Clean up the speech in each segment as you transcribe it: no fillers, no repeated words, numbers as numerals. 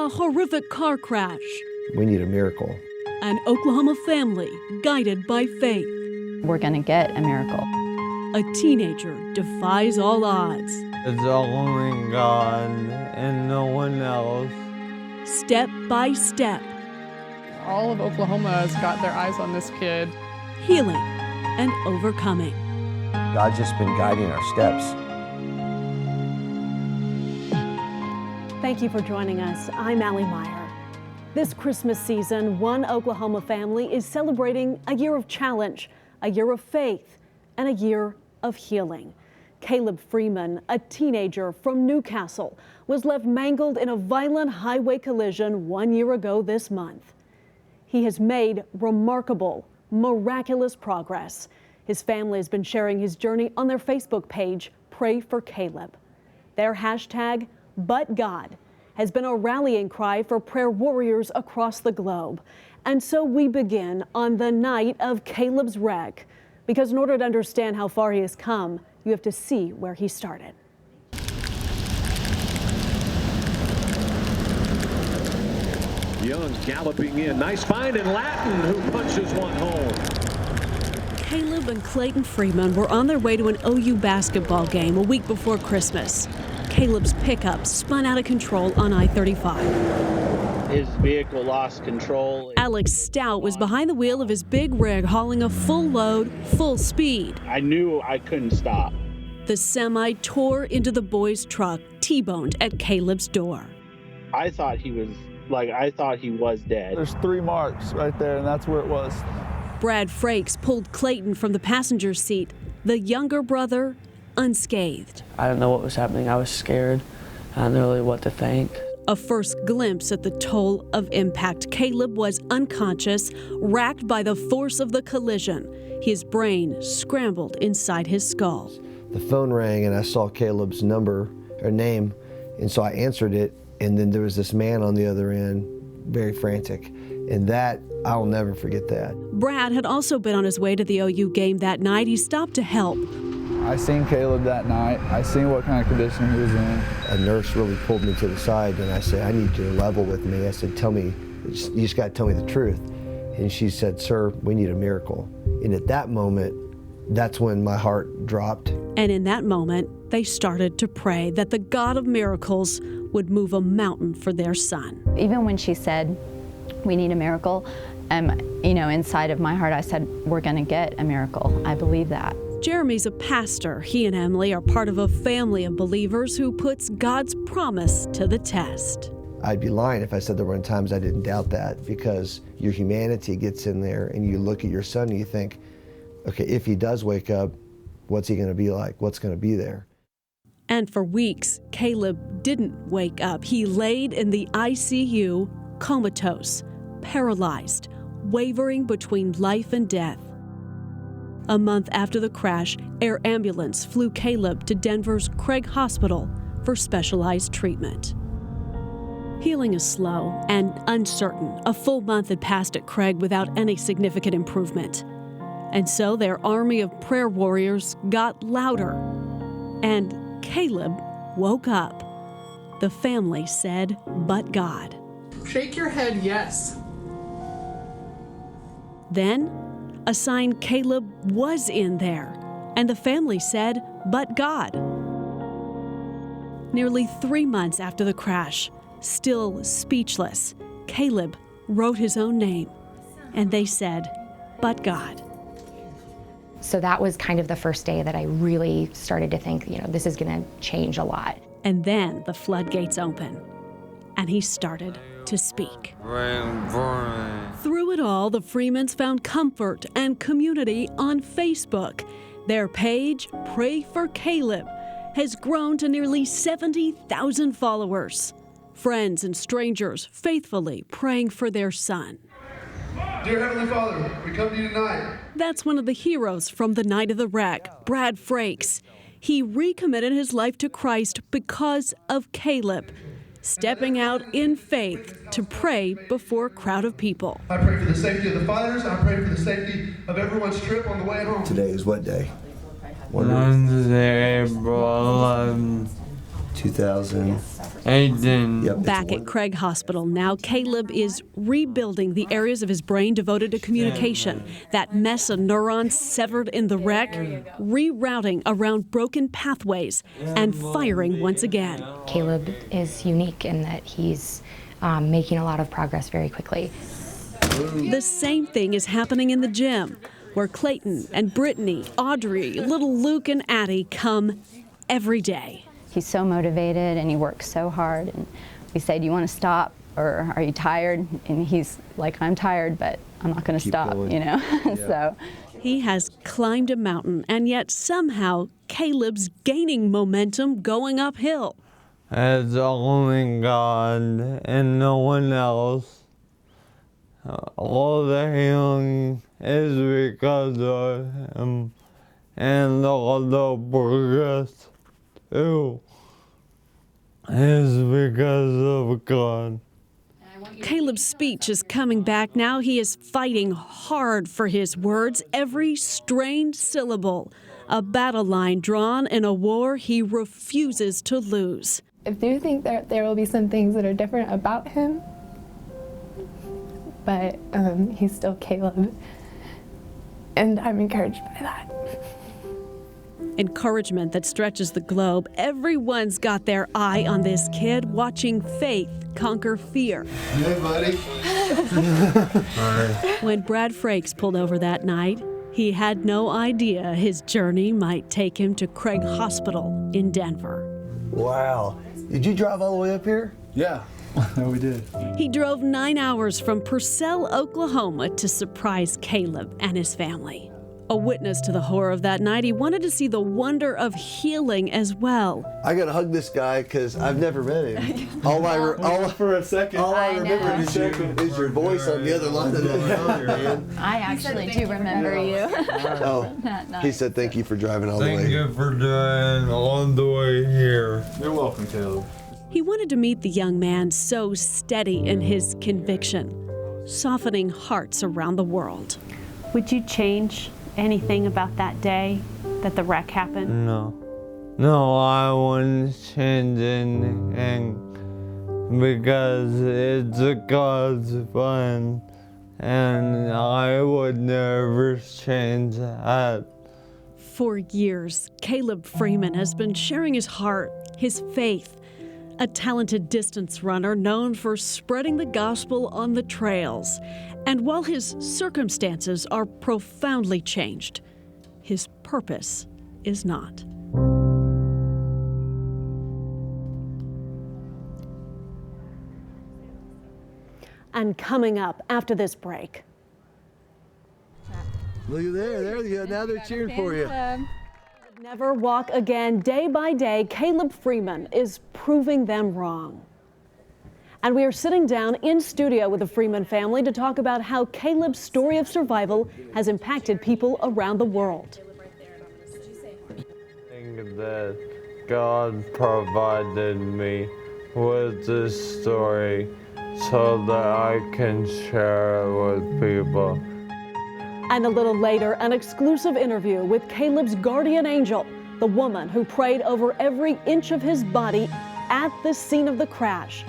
A horrific car crash. We need a miracle. An Oklahoma family guided by faith. We're going to get a miracle. A teenager defies all odds. It's only God and no one else. Step by step. All of Oklahoma has got their eyes on this kid. Healing and overcoming. God's just been guiding our steps. Thank you for joining us. I'm Allie Meyer. This Christmas season, one Oklahoma family is celebrating a year of challenge, a year of faith, and a year of healing. Caleb Freeman, a teenager from Newcastle, was left mangled in a violent highway collision 1 year ago this month. He has made remarkable, miraculous progress. His family has been sharing his journey on their Facebook page, Pray for Caleb. Their hashtag, #ButGod, has been a rallying cry for prayer warriors across the globe. And so we begin on the night of Caleb's wreck, because in order to understand how far he has come, you have to see where he started. Young galloping in. Nice find in Latin, who punches one home. Caleb and Clayton Freeman were on their way to an OU basketball game a week before Christmas. Caleb's pickup spun out of control on I-35. His vehicle lost control. Alex Stout was behind the wheel of his big rig hauling a full load, full speed. I knew I couldn't stop. The semi tore into the boy's truck, T-boned at Caleb's door. I thought he was dead. There's 3 marks right there, and that's where it was. Brad Frakes pulled Clayton from the passenger seat, the younger brother unscathed. I didn't know what was happening. I was scared. I didn't know really what to think. A first glimpse at the toll of impact. Caleb was unconscious, racked by the force of the collision. His brain scrambled inside his skull. The phone rang and I saw Caleb's number or name, and so I answered it, and then there was this man on the other end, very frantic. And that, I'll never forget that. Brad had also been on his way to the OU game that night. He stopped to help. I seen Caleb that night. I seen what kind of condition he was in. A nurse really pulled me to the side, and I said, I need you to level with me. I said, tell me, you just got to tell me the truth. And she said, sir, we need a miracle. And at that moment, that's when my heart dropped. And in that moment, they started to pray that the God of miracles would move a mountain for their son. Even when she said, we need a miracle, inside of my heart, I said, we're going to get a miracle. I believe that. Jeremy's a pastor. He and Emily are part of a family of believers who puts God's promise to the test. I'd be lying if I said there weren't times I didn't doubt that, because your humanity gets in there and you look at your son and you think, okay, if he does wake up, what's he going to be like? What's going to be there? And for weeks, Caleb didn't wake up. He laid in the ICU, comatose, paralyzed, wavering between life and death. A month after the crash, air ambulance flew Caleb to Denver's Craig Hospital for specialized treatment. Healing is slow and uncertain. A full month had passed at Craig without any significant improvement. And so their army of prayer warriors got louder. And Caleb woke up. The family said, "But God." Shake your head, yes. Then, a sign Caleb was in there, and the family said, "But God." Nearly 3 months after the crash, still speechless, Caleb wrote his own name, and they said, "But God." So that was kind of the first day that I really started to think, this is going to change a lot. And then the floodgates open, and he started to speak. Through it all, the Freemans found comfort and community on Facebook. Their page, Pray for Caleb, has grown to nearly 70,000 followers. Friends and strangers faithfully praying for their son. Dear Heavenly Father, we come to you tonight. That's one of the heroes from the night of the wreck, Brad Frakes. He recommitted his life to Christ because of Caleb, stepping out in faith to pray before a crowd of people. I pray for the safety of the fighters. I pray for the safety of everyone's trip on the way home. Today is what day? Wednesday, April 11th. 2000. Aiden. Back at Craig Hospital now, Caleb is rebuilding the areas of his brain devoted to communication. That mess of neurons severed in the wreck, rerouting around broken pathways and firing once again. Caleb is unique in that he's making a lot of progress very quickly. The same thing is happening in the gym, where Clayton and Brittany, Audrey, little Luke and Addie come every day. He's so motivated and he works so hard. And we say, do you want to stop or are you tired? And he's like, I'm tired, but I'm not going to stop, going. you know? Yeah. So he has climbed a mountain, and yet somehow Caleb's gaining momentum going uphill. It's only God and no one else. All the healing is because of Him, and all the progress too is because of God. Caleb's speech is coming back now. He is fighting hard for his words, every strained syllable, a battle line drawn in a war he refuses to lose. I do think that there will be some things that are different about him, but he's still Caleb, and I'm encouraged by that. Encouragement that stretches the globe. Everyone's got their eye on this kid, watching faith conquer fear. Hey, buddy. When Brad Frakes pulled over that night, he had no idea his journey might take him to Craig Hospital in Denver. Wow. Did you drive all the way up here? Yeah, we did. He drove 9 hours from Purcell, Oklahoma to surprise Caleb and his family. A witness to the horror of that night, he wanted to see the wonder of healing as well. I gotta hug this guy because I've never met him. For a second. All I remember is your voice on the other line of that phone, man. I actually do remember you. Oh, he said thank you for driving all the way. Thank you for driving all the way here. You're welcome, Caleb. He wanted to meet the young man so steady in his conviction, softening hearts around the world. Would you change anything about that day that the wreck happened? No, I wouldn't change anything because it's a God's plan, and I would never change that. For years, Caleb Freeman has been sharing his heart, his faith, a talented distance runner known for spreading the gospel on the trails. And while his circumstances are profoundly changed, his purpose is not. And coming up after this break. Look at there you go. Now they're cheering for you. Never walk again. Day by day, Caleb Freeman is proving them wrong. And we are sitting down in studio with the Freeman family to talk about how Caleb's story of survival has impacted people around the world. I think that God provided me with this story so that I can share it with people. And a little later, an exclusive interview with Caleb's guardian angel, the woman who prayed over every inch of his body at the scene of the crash.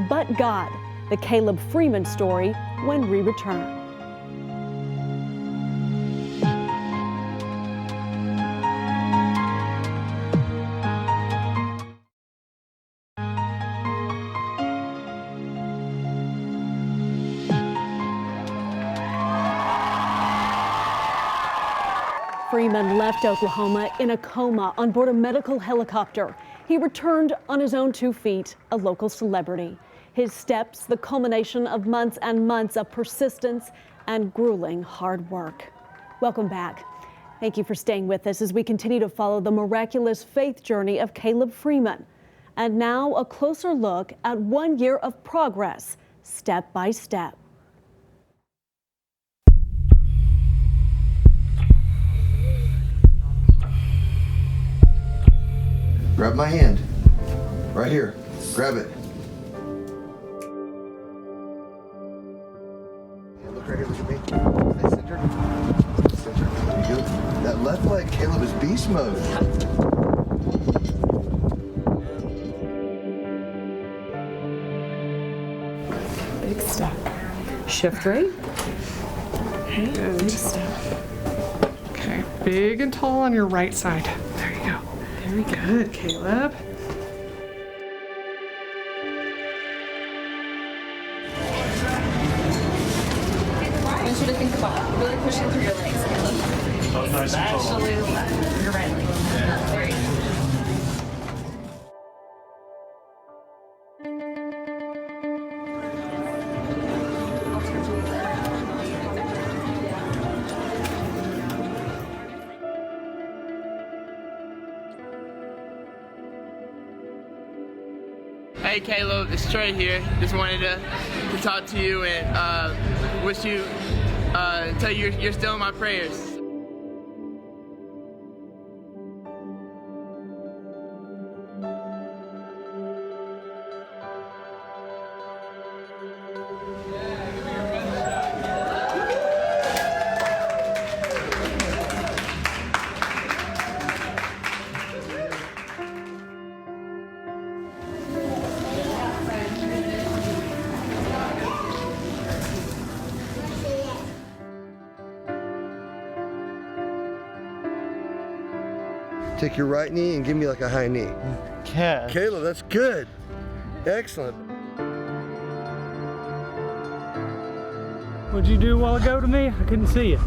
But God, the Caleb Freeman story when we return. Freeman left Oklahoma in a coma on board a medical helicopter. He returned on his own 2 feet, a local celebrity. His steps, the culmination of months and months of persistence and grueling hard work. Welcome back. Thank you for staying with us as we continue to follow the miraculous faith journey of Caleb Freeman. And now a closer look at 1 year of progress, step by step. Grab my hand. Right here. Grab it. Look right here, look at me. Stay centered. Stay centered. There you go. That left leg, Caleb, is beast mode. Big step. Shift right. And Big step. okay, big and tall on your right side. There you go. Very good, Caleb. I want you to think about really pushing through your legs, Caleb. Nice and tall. Especially your right leg. There you go. Hey Caleb, it's Trey here. Just wanted to talk to you and wish you, tell you you're still in my prayers. Take your right knee and give me like a high knee. Yeah. Caleb, that's good. Excellent. What'd you do a while ago to me? I couldn't see you.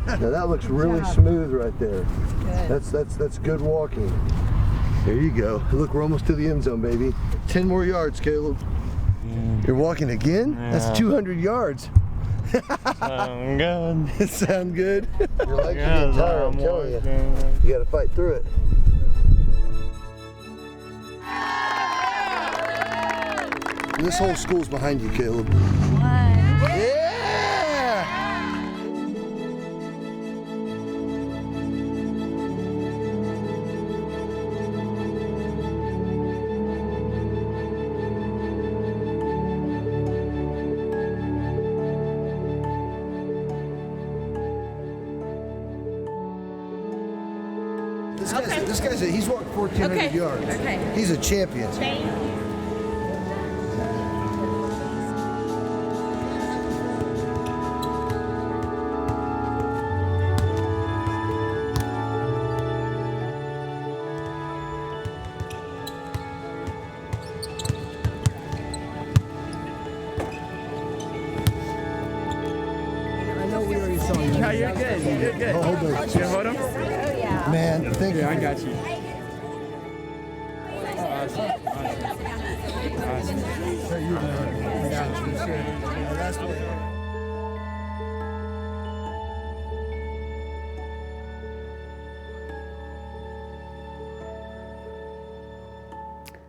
Now that looks really smooth right there. Good. That's good walking. There you go. Look, we're almost to the end zone, baby. 10 more yards, Caleb. You're walking again? Yeah. That's 200 yards. Sound good. Sound good? Your legs Yeah, are getting tired, I'm telling you. You gotta fight through it. This whole school's behind you, Caleb. Yeah! This guy's he's walked 1,400 yards. Okay. He's a champion. Yeah, you're good. You're good. Oh, hold on. You gonna hold him? Man, thank you. Yeah, I got you.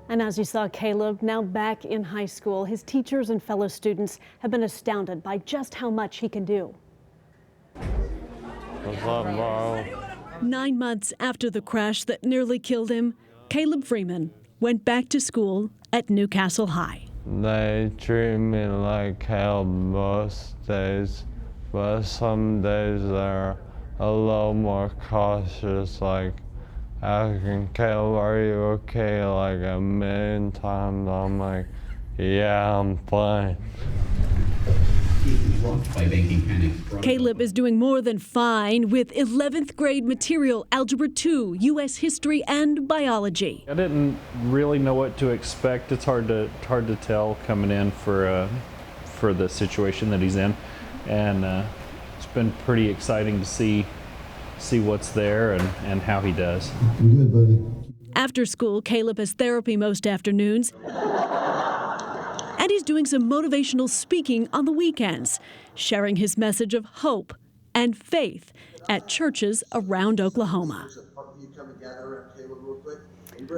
And as you saw, Caleb, now back in high school, his teachers and fellow students have been astounded by just how much he can do. What's up, bro? 9 months after the crash that nearly killed him, Caleb Freeman went back to school at Newcastle High. They treat me like hell most days, but some days they're a little more cautious, like asking, Caleb, are you okay? Like a million times, I'm like, yeah, I'm fine. Caleb is doing more than fine with 11th grade material, Algebra 2, U.S. history, and biology. I didn't really know what to expect. It's hard to tell coming in for the situation that he's in, and it's been pretty exciting to see what's there and how he does. Good, buddy. After school, Caleb has therapy most afternoons. And he's doing some motivational speaking on the weekends, sharing his message of hope and faith at churches around Oklahoma.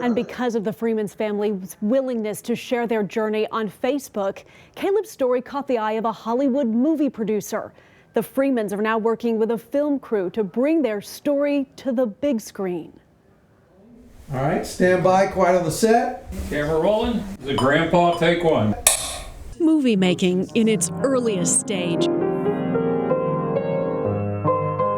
And because of the Freeman's family's willingness to share their journey on Facebook, Caleb's story caught the eye of a Hollywood movie producer. The Freemans are now working with a film crew to bring their story to the big screen. All right, stand by, quiet on the set. Camera rolling. The grandpa, take one. Movie making in its earliest stage.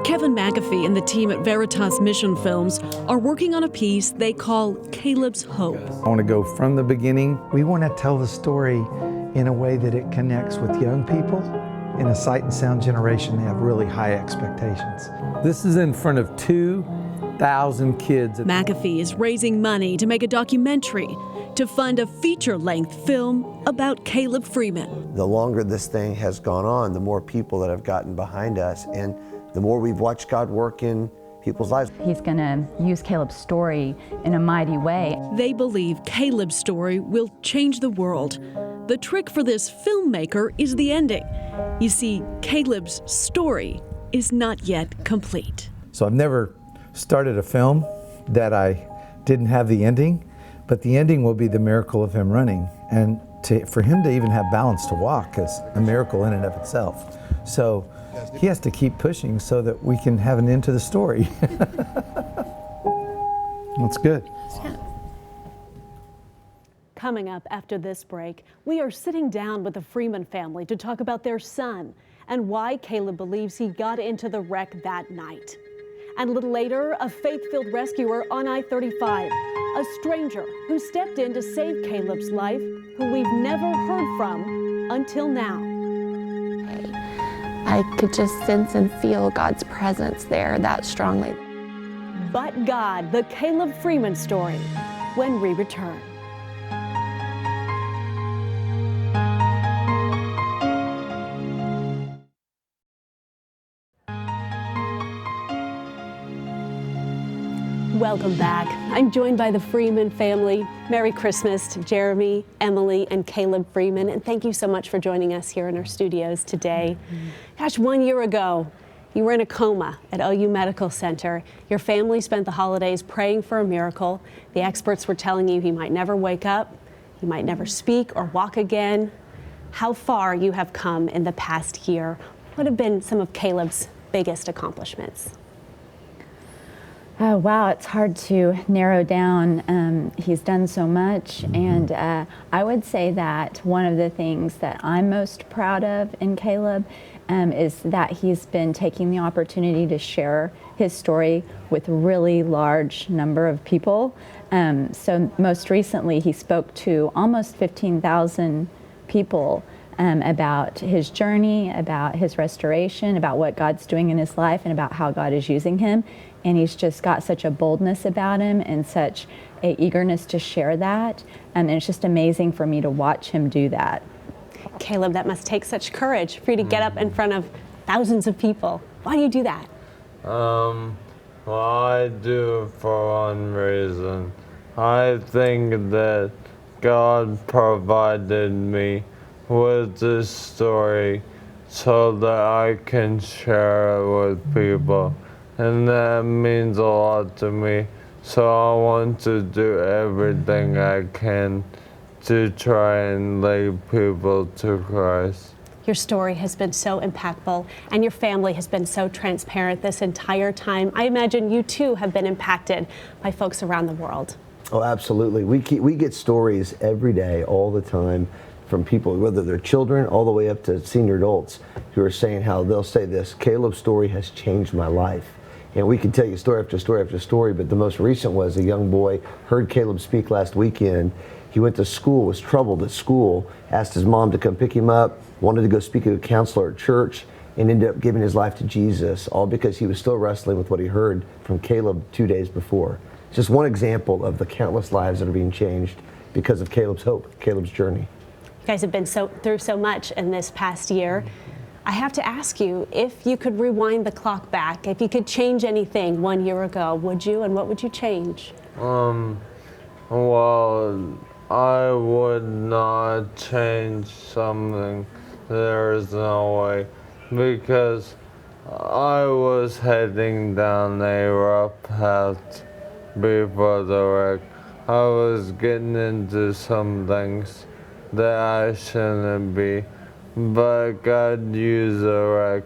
Kevin McAfee and the team at Veritas Mission Films are working on a piece they call Caleb's Hope. I want to go from the beginning. We want to tell the story in a way that it connects with young people. In a sight and sound generation, they have really high expectations. This is in front of 2,000 kids. McAfee is raising money to make a documentary to fund a feature-length film about Caleb Freeman. The longer this thing has gone on, the more people that have gotten behind us, and the more we've watched God work in people's lives. He's going to use Caleb's story in a mighty way. They believe Caleb's story will change the world. The trick for this filmmaker is the ending. You see, Caleb's story is not yet complete. So I've never started a film that I didn't have the ending, but the ending will be the miracle of him running. And for him to even have balance to walk is a miracle in and of itself. So he has to keep pushing so that we can have an end to the story. That's good. Coming up after this break, we are sitting down with the Freeman family to talk about their son and why Caleb believes he got into the wreck that night. And a little later, a faith-filled rescuer on I-35, a stranger who stepped in to save Caleb's life, who we've never heard from until now. I could just sense and feel God's presence there that strongly. But God, the Caleb Freeman story, when we return. Welcome back. I'm joined by the Freeman family. Merry Christmas to Jeremy, Emily, and Caleb Freeman, and thank you so much for joining us here in our studios today. Gosh, 1 year ago, you were in a coma at OU Medical Center. Your family spent the holidays praying for a miracle. The experts were telling you he might never wake up, he might never speak or walk again. How far you have come in the past year. What have been some of Caleb's biggest accomplishments? Oh, wow, it's hard to narrow down. He's done so much, and I would say that one of the things that I'm most proud of in Caleb is that he's been taking the opportunity to share his story with a really large number of people. So most recently, he spoke to almost 15,000 people about his journey, about his restoration, about what God's doing in his life, and about how God is using him. And he's just got such a boldness about him and such an eagerness to share that. And it's just amazing for me to watch him do that. Caleb, that must take such courage for you to get up in front of thousands of people. Why do you do that? Well, I do it for one reason. I think that God provided me with this story so that I can share it with people. And that means a lot to me. So I want to do everything I can to try and lead people to Christ. Your story has been so impactful, and your family has been so transparent this entire time. I imagine you too have been impacted by folks around the world. Oh, absolutely. We get stories every day, all the time, from people, whether they're children all the way up to senior adults, who are saying how they'll say this: Caleb's story has changed my life. And we can tell you story after story after story, but the most recent was a young boy heard Caleb speak last weekend. He went to school, was troubled at school, asked his mom to come pick him up, wanted to go speak to a counselor at church, and ended up giving his life to Jesus, all because he was still wrestling with what he heard from Caleb 2 days before. It's just one example of the countless lives that are being changed because of Caleb's hope, Caleb's journey. You guys have been through so much in this past year. I have to ask you, if you could rewind the clock back, if you could change anything 1 year ago, would you, and what would you change? Well, I would not change something. There is no way, because I was heading down a rough path before the wreck. I was getting into some things that I shouldn't be. But God used the wreck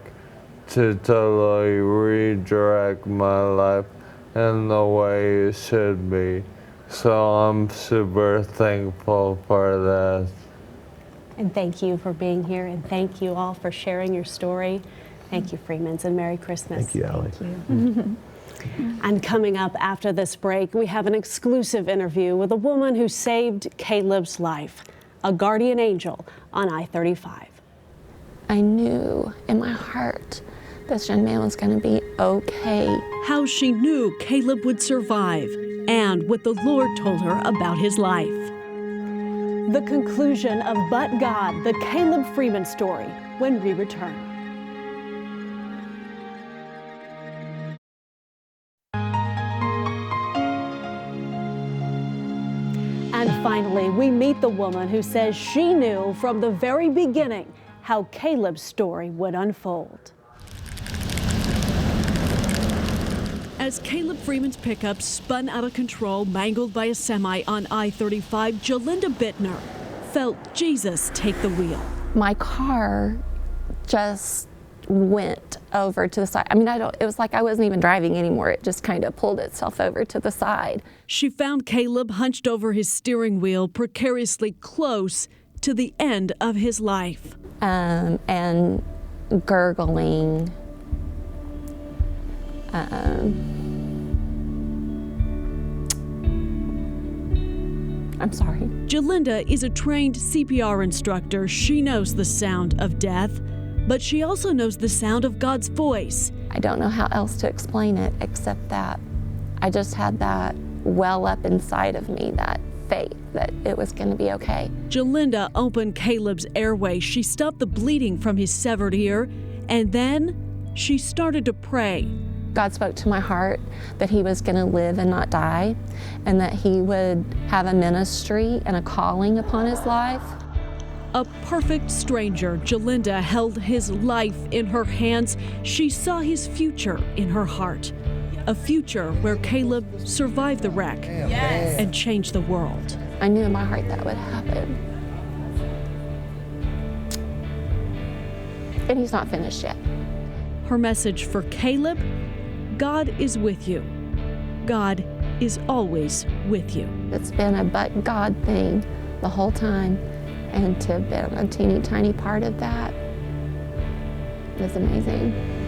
to totally redirect my life in the way it should be. So I'm super thankful for that. And thank you for being here, and thank you all for sharing your story. Thank you, Freemans, and Merry Christmas. Thank you, Allie. Thank you. And coming up after this break, we have an exclusive interview with a woman who saved Caleb's life, a guardian angel on I-35. I knew in my heart this young man was going to be okay. How she knew Caleb would survive and what the Lord told her about his life. The conclusion of But God, the Caleb Freeman story, when we return. And finally, we meet the woman who says she knew from the very beginning how Caleb's story would unfold. As Caleb Freeman's pickup spun out of control, mangled by a semi on I-35, Jalinda Bittner felt Jesus take the wheel. My car just went over to the side. I mean, it was like I wasn't even driving anymore. It just kind of pulled itself over to the side. She found Caleb hunched over his steering wheel, precariously close to the end of his life. And gurgling. I'm sorry. Jalinda is a trained CPR instructor. She knows the sound of death, but she also knows the sound of God's voice. I don't know how else to explain it except that I just had that well up inside of me, that faith that it was going to be okay. Jalinda opened Caleb's airway. She stopped the bleeding from his severed ear, and then she started to pray. God spoke to my heart that he was going to live and not die, and that he would have a ministry and a calling upon his life. A perfect stranger, Jalinda held his life in her hands. She saw his future in her heart. A future where Caleb survived the wreck and changed the world. I knew in my heart that would happen. And he's not finished yet. Her message for Caleb: God is with you. God is always with you. It's been a but God thing the whole time, and to have been a teeny tiny part of that is amazing.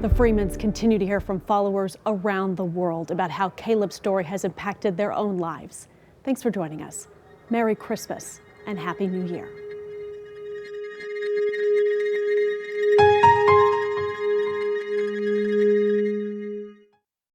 The Freemans continue to hear from followers around the world about how Caleb's story has impacted their own lives. Thanks for joining us. Merry Christmas and Happy New Year.